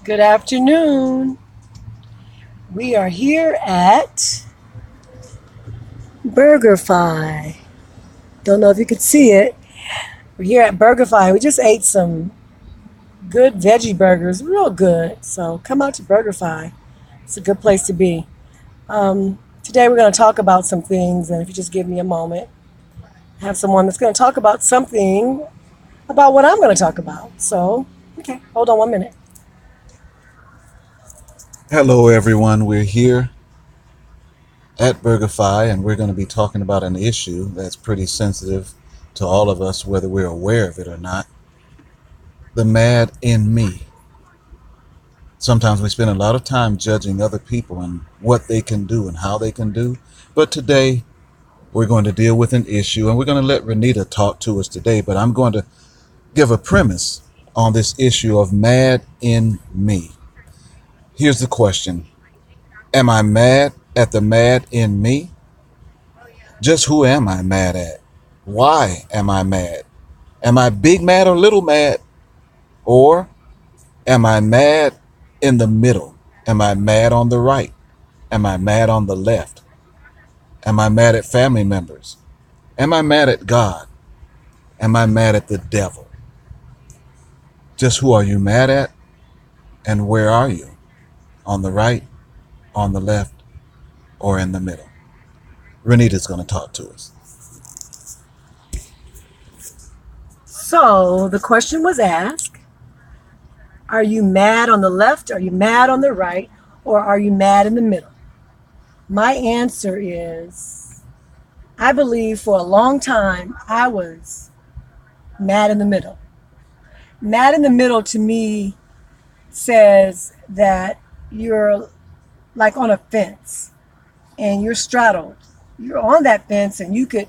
Good afternoon. We are here at BurgerFi. Don't know if you can see it. We're here at BurgerFi. We just ate some good veggie burgers, real good. So come out to BurgerFi. It's a good place to be. Today we're going to talk about some things, and if you just give me a moment, I have someone that's going to talk about something about what I'm going to talk about. So, okay, hold on 1 minute. Hello, everyone. We're here at BurgerFi, and we're going to be talking about an issue that's pretty sensitive to all of us, whether we're aware of it or not. The mad in me. Sometimes we spend a lot of time judging other people and what they can do and how they can do. But today, we're going to deal with an issue, and we're going to let Renita talk to us today. But I'm going to give a premise on this issue of mad in me. Here's the question. Am I mad at the mad in me? Just who am I mad at? Why am I mad? Am I big mad or little mad? Or am I mad in the middle? Am I mad on the right? Am I mad on the left? Am I mad at family members? Am I mad at God? Am I mad at the devil? Just who are you mad at? And where are you? On the right, on the left, or in the middle? Renita's going to talk to us. So, the question was asked. Are you mad on the left? Are you mad on the right? Or are you mad in the middle? My answer is I believe for a long time I was mad in the middle. Mad in the middle to me says that you're like on a fence and you're straddled. You're on that fence and you could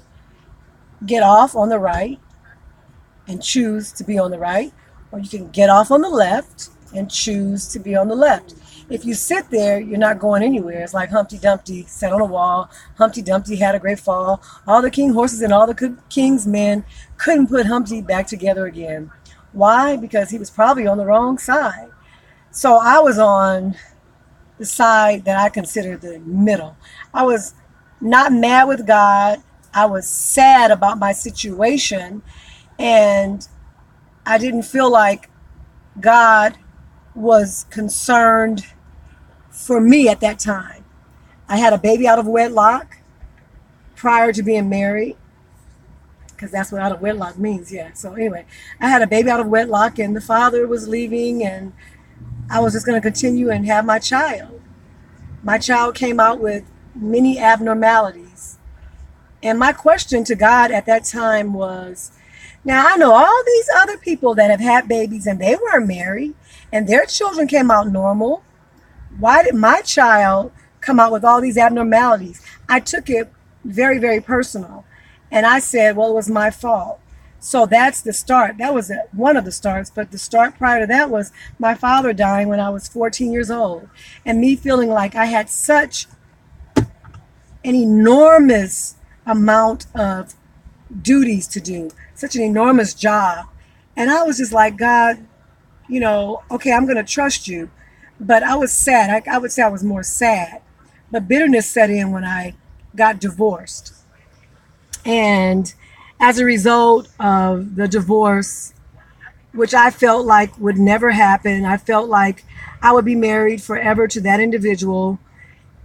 get off on the right and choose to be on the right, or you can get off on the left and choose to be on the left. If you sit there, you're not going anywhere. It's like Humpty Dumpty sat on a wall. Humpty Dumpty had a great fall. All the king horses and all the king's men couldn't put Humpty back together again. Why? Because he was probably on the wrong side. So I was on the side that I consider the middle. I was not mad with God. I was sad about my situation, and I didn't feel like God was concerned for me at that time. I had a baby out of wedlock prior to being married, because that's what out of wedlock means. Yeah. So, anyway, I had a baby out of wedlock, and the father was leaving, and I was just going to continue and have my child. My child came out with many abnormalities. And my question to God at that time was, now I know all these other people that have had babies and they weren't married and their children came out normal. Why did my child come out with all these abnormalities? I took it very, very personal. And I said, well, it was my fault. So that's the start. That was one of the starts. But the start prior to that was my father dying when I was 14 years old. And me feeling like I had such an enormous amount of duties to do, such an enormous job. And I was just like, God, okay, I'm going to trust you. But I was sad. I would say I was more sad. But bitterness set in when I got divorced. And as a result of the divorce, which I felt like would never happen, I felt like I would be married forever to that individual.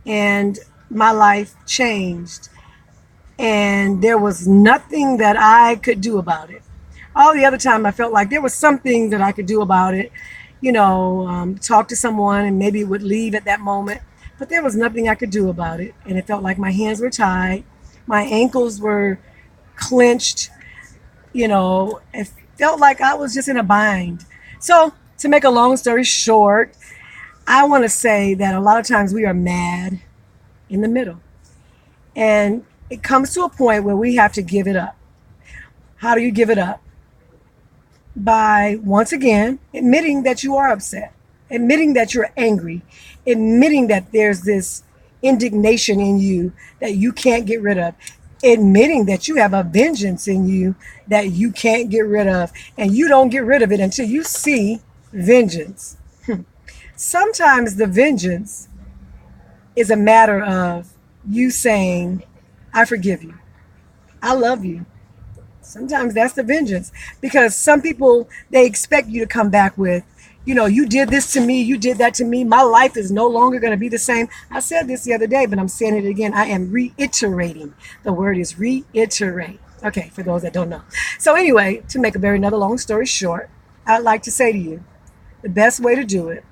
And my life changed. And there was nothing that I could do about it. All the other time, I felt like there was something that I could do about it, talk to someone and maybe it would leave at that moment. But there was nothing I could do about it. And it felt like my hands were tied, my ankles were clenched, it felt like I was just in a bind. So, to make a long story short, I want to say that a lot of times we are mad in the middle. And it comes to a point where we have to give it up. How do you give it up? By, once again, admitting that you are upset, admitting that you're angry, admitting that there's this indignation in you that you can't get rid of, admitting that you have a vengeance in you that you can't get rid of, and you don't get rid of it until you see vengeance. Sometimes the vengeance is a matter of you saying, I forgive you. I love you. Sometimes that's the vengeance because some people, they expect you to come back with, you did this to me, you did that to me, my life is no longer going to be the same. I said this the other day, but I'm saying it again. I am reiterating. The word is reiterate. Okay, for those that don't know. So anyway, to make a very another long story short, I'd like to say to you, the best way to do it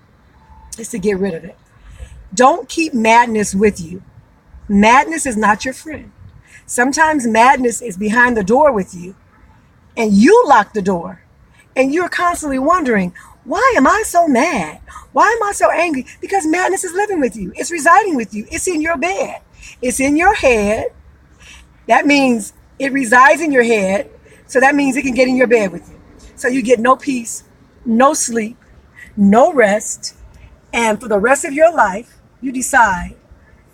is to get rid of it. Don't keep madness with you. Madness is not your friend. Sometimes madness is behind the door with you, and you lock the door, and you're constantly wondering, why am I so mad? Why am I so angry? Because madness is living with you. It's residing with you. It's in your bed. It's in your head. That means it resides in your head. So that means it can get in your bed with you. So you get no peace, no sleep, no rest. And for the rest of your life, you decide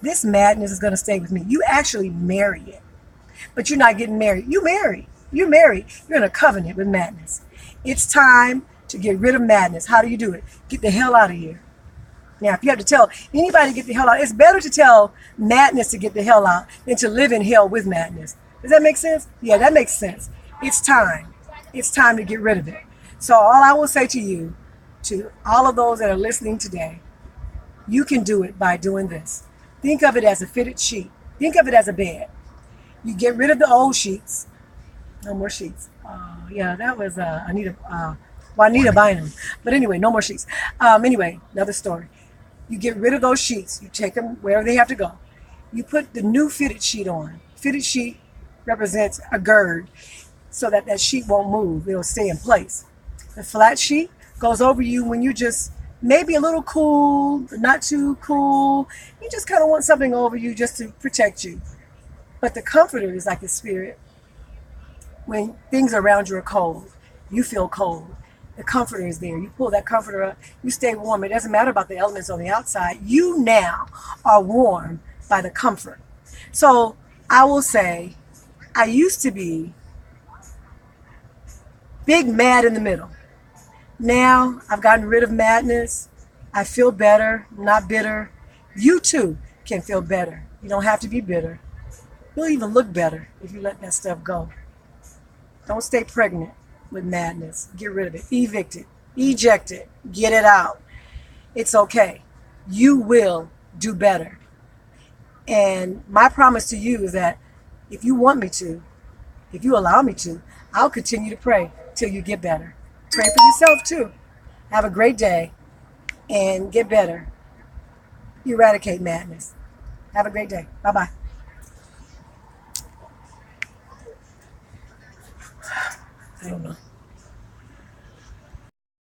this madness is going to stay with me. You actually marry it. But you're not getting married. You married. You're married. You're in a covenant with madness. It's time to get rid of madness. How do you do it? Get the hell out of here. Now, if you have to tell anybody to get the hell out, it's better to tell madness to get the hell out than to live in hell with madness. Does that make sense? Yeah, that makes sense. It's time. It's time to get rid of it. So all I will say to you, to all of those that are listening today, you can do it by doing this. Think of it as a fitted sheet. Think of it as a bed. You get rid of the old sheets. No more sheets. Yeah, that was Juanita Bynum. But anyway, no more sheets. Anyway, another story. You get rid of those sheets. You take them wherever they have to go. You put the new fitted sheet on. Fitted sheet represents a gird so that that sheet won't move. It'll stay in place. The flat sheet goes over you when you just maybe a little cool, but not too cool. You just kind of want something over you just to protect you. But the comforter is like the spirit. When things around you are cold, you feel cold. The comforter is there. You pull that comforter up, you stay warm. It doesn't matter about the elements on the outside. You now are warm by the comfort. So I will say, I used to be big mad in the middle. Now I've gotten rid of madness. I feel better, not bitter. You too can feel better. You don't have to be bitter. You'll even look better if you let that stuff go. Don't stay pregnant with madness. Get rid of it. Evict it. Eject it. Get it out. It's okay. You will do better. And my promise to you is that if you want me to, if you allow me to, I'll continue to pray till you get better. Pray for yourself too. Have a great day and get better. Eradicate madness. Have a great day. Bye-bye. I don't know.